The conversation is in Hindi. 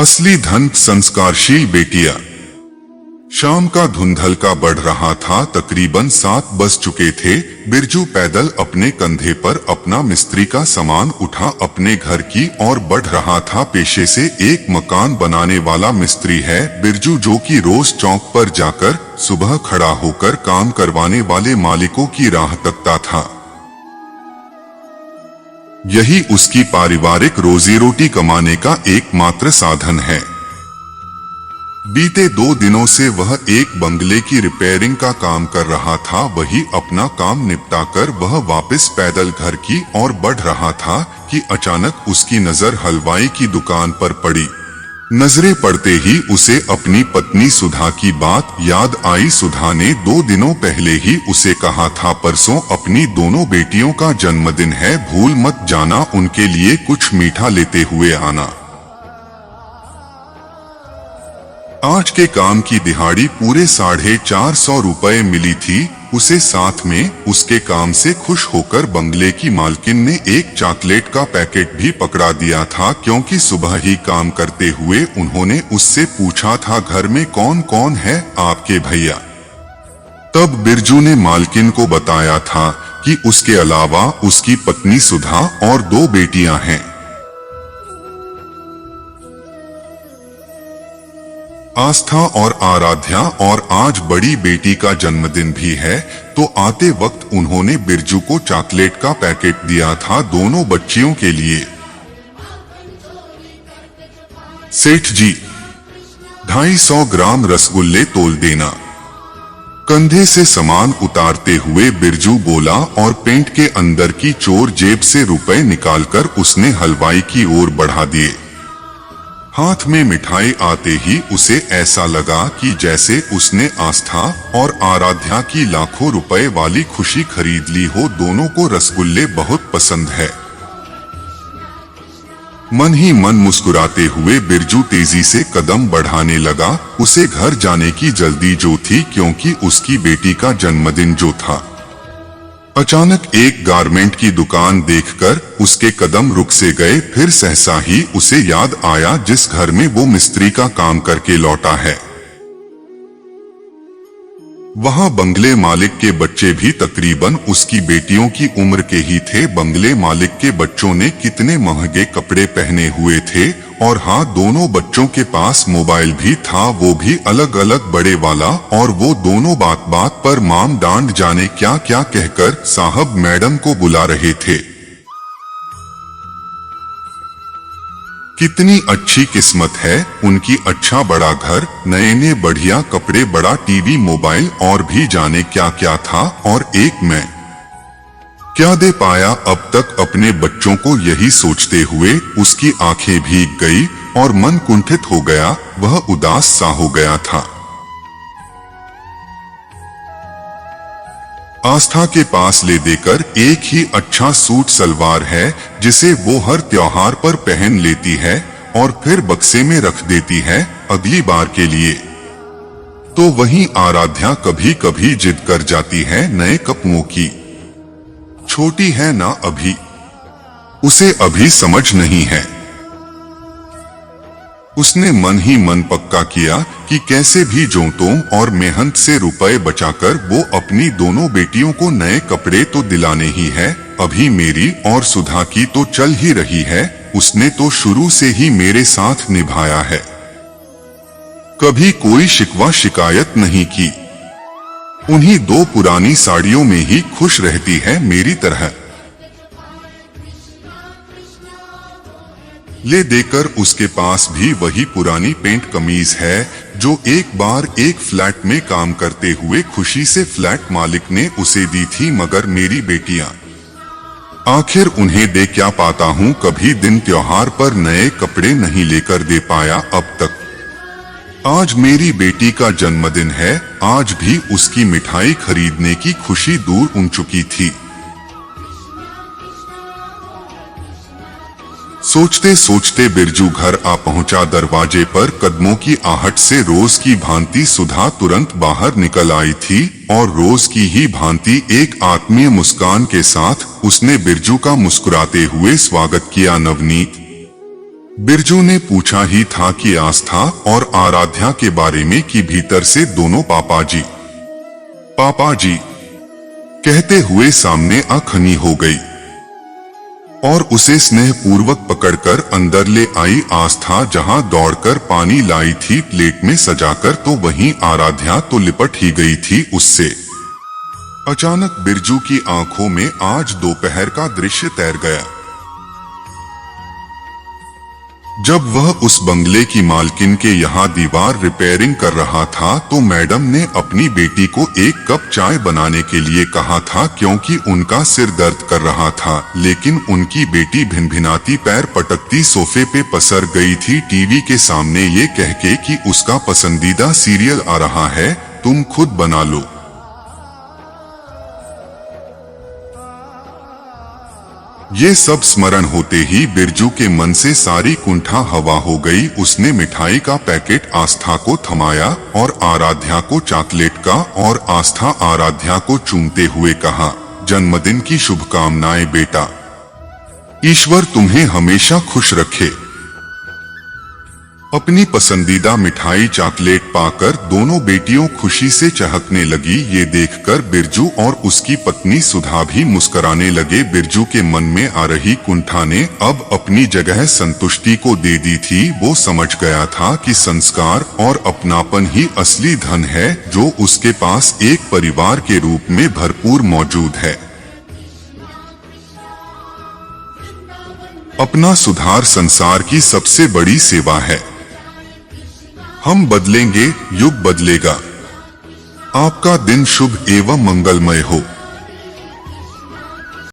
असली धन संस्कारशील बेटियां। शाम का धुंधलका बढ़ रहा था। तकरीबन 7 बज चुके थे। बिरजू पैदल अपने कंधे पर अपना मिस्त्री का सामान उठा अपने घर की ओर बढ़ रहा था। पेशे से एक मकान बनाने वाला मिस्त्री है बिरजू, जो कि रोज चौक पर जाकर सुबह खड़ा होकर काम करवाने वाले मालिकों की राह तकता था। यही उसकी पारिवारिक रोजी रोटी कमाने का एकमात्र साधन है। बीते 2 दिनों से वह एक बंगले की रिपेयरिंग का काम कर रहा था। वही अपना काम निपटाकर वह वापस पैदल घर की ओर बढ़ रहा था कि अचानक उसकी नजर हलवाई की दुकान पर पड़ी। नजरें पड़ते ही उसे अपनी पत्नी सुधा की बात याद आई। सुधा ने 2 दिनों पहले ही उसे कहा था, परसों अपनी दोनों बेटियों का जन्मदिन है, भूल मत जाना, उनके लिए कुछ मीठा लेते हुए आना। आज के काम की दिहाड़ी पूरे 450 रुपए मिली थी उसे। साथ में उसके काम से खुश होकर बंगले की मालकिन ने एक चॉकलेट का पैकेट भी पकड़ा दिया था, क्योंकि सुबह ही काम करते हुए उन्होंने उससे पूछा था, घर में कौन कौन है आपके भैया। तब बिरजू ने मालकिन को बताया था कि उसके अलावा उसकी पत्नी सुधा और 2 बेटियां हैं। आस्था और आराध्या, और आज बड़ी बेटी का जन्मदिन भी है। तो आते वक्त उन्होंने बिरजू को चॉकलेट का पैकेट दिया था दोनों बच्चियों के लिए। सेठ जी, 250 ग्राम रसगुल्ले तोल देना। कंधे से सामान उतारते हुए बिरजू बोला और पेंट के अंदर की चोर जेब से रुपए निकालकर उसने हलवाई की ओर बढ़ा दिए। हाथ में मिठाई आते ही उसे ऐसा लगा कि जैसे उसने आस्था और आराध्या की लाखों रुपए वाली खुशी खरीद ली हो। दोनों को रसगुल्ले बहुत पसंद है। मन ही मन मुस्कुराते हुए बिरजू तेजी से कदम बढ़ाने लगा। उसे घर जाने की जल्दी जो थी, क्योंकि उसकी बेटी का जन्मदिन जो था। अचानक एक गारमेंट की दुकान देखकर उसके कदम रुक से गए। फिर सहसा ही उसे याद आया जिस घर में वो मिस्त्री का काम करके लौटा है। वहां बंगले मालिक के बच्चे भी तकरीबन उसकी बेटियों की उम्र के ही थे। बंगले मालिक के बच्चों ने कितने महंगे कपड़े पहने हुए थे, और हाँ, दोनों बच्चों के पास मोबाइल भी था, वो भी अलग अलग बड़े वाला। और वो दोनों बात बात पर माम डांड जाने क्या क्या कहकर साहब मैडम को बुला रहे थे। कितनी अच्छी किस्मत है उनकी। अच्छा बड़ा घर, नए नए बढ़िया कपड़े, बड़ा टीवी, मोबाइल और भी जाने क्या क्या था। और एक मैं क्या दे पाया अब तक अपने बच्चों को। यही सोचते हुए उसकी आंखें भीग गई और मन कुंठित हो गया। वह उदास सा हो गया था। आस्था के पास ले देकर एक ही अच्छा सूट सलवार है, जिसे वो हर त्योहार पर पहन लेती है और फिर बक्से में रख देती है अगली बार के लिए। तो वहीं आराध्या कभी कभी जिद कर जाती है नए कपड़ों की। छोटी है ना अभी, उसे अभी समझ नहीं है। उसने मन ही मन पक्का किया कि कैसे भी जोतों और मेहनत से रुपए बचाकर वो अपनी दोनों बेटियों को नए कपड़े तो दिलाने ही है। अभी मेरी और सुधा की तो चल ही रही है, उसने तो शुरू से ही मेरे साथ निभाया है, कभी कोई शिकवा शिकायत नहीं की। उन्हीं 2 पुरानी साड़ियों में ही खुश रहती है मेरी तरह। ले देकर उसके पास भी वही पुरानी पेंट कमीज है जो एक बार एक फ्लैट में काम करते हुए खुशी से फ्लैट मालिक ने उसे दी थी। मगर मेरी बेटियां, आखिर उन्हें दे क्या पाता हूँ। कभी दिन त्योहार पर नए कपड़े नहीं लेकर दे पाया अब तक। आज मेरी बेटी का जन्मदिन है, आज भी उसकी मिठाई खरीदने की खुशी दूर उड़ चुकी थी। सोचते सोचते बिरजू घर आ पहुंचा। दरवाजे पर कदमों की आहट से रोज की भांति सुधा तुरंत बाहर निकल आई थी और रोज की ही भांति एक आत्मीय मुस्कान के साथ उसने बिरजू का मुस्कुराते हुए स्वागत किया। नवनीत, बिरजू ने पूछा ही था कि आस्था और आराध्या के बारे में कि भीतर से दोनों पापा जी कहते हुए सामने आ खड़ी हो गई और उसे स्नेहपूर्वक पकड़कर अंदर ले आई। आस्था जहां दौड़कर पानी लाई थी प्लेट में सजाकर, तो वहीं आराध्या तो लिपट ही गई थी उससे। अचानक बिरजू की आंखों में आज दोपहर का दृश्य तैर गया। जब वह उस बंगले की मालकिन के यहाँ दीवार रिपेयरिंग कर रहा था, तो मैडम ने अपनी बेटी को एक कप चाय बनाने के लिए कहा था, क्योंकि उनका सिर दर्द कर रहा था। लेकिन उनकी बेटी भिनभिनाती पैर पटकती सोफे पे पसर गई थी टीवी के सामने, ये कहके कि उसका पसंदीदा सीरियल आ रहा है, तुम खुद बना लो। ये सब स्मरण होते ही बिरजू के मन से सारी कुंठा हवा हो गई। उसने मिठाई का पैकेट आस्था को थमाया और आराध्या को चॉकलेट का, और आस्था आराध्या को चूमते हुए कहा, जन्मदिन की शुभकामनाएं बेटा, ईश्वर तुम्हें हमेशा खुश रखे। अपनी पसंदीदा मिठाई चॉकलेट पाकर दोनों बेटियों खुशी से चहकने लगी। ये देखकर बिरजू और उसकी पत्नी सुधा भी मुस्कुराने लगे। बिरजू के मन में आ रही कुंठा ने अब अपनी जगह संतुष्टि को दे दी थी। वो समझ गया था कि संस्कार और अपनापन ही असली धन है, जो उसके पास एक परिवार के रूप में भरपूर मौजूद है। अपना सुधार संसार की सबसे बड़ी सेवा है। हम बदलेंगे, युग बदलेगा। आपका दिन शुभ एवं मंगलमय हो।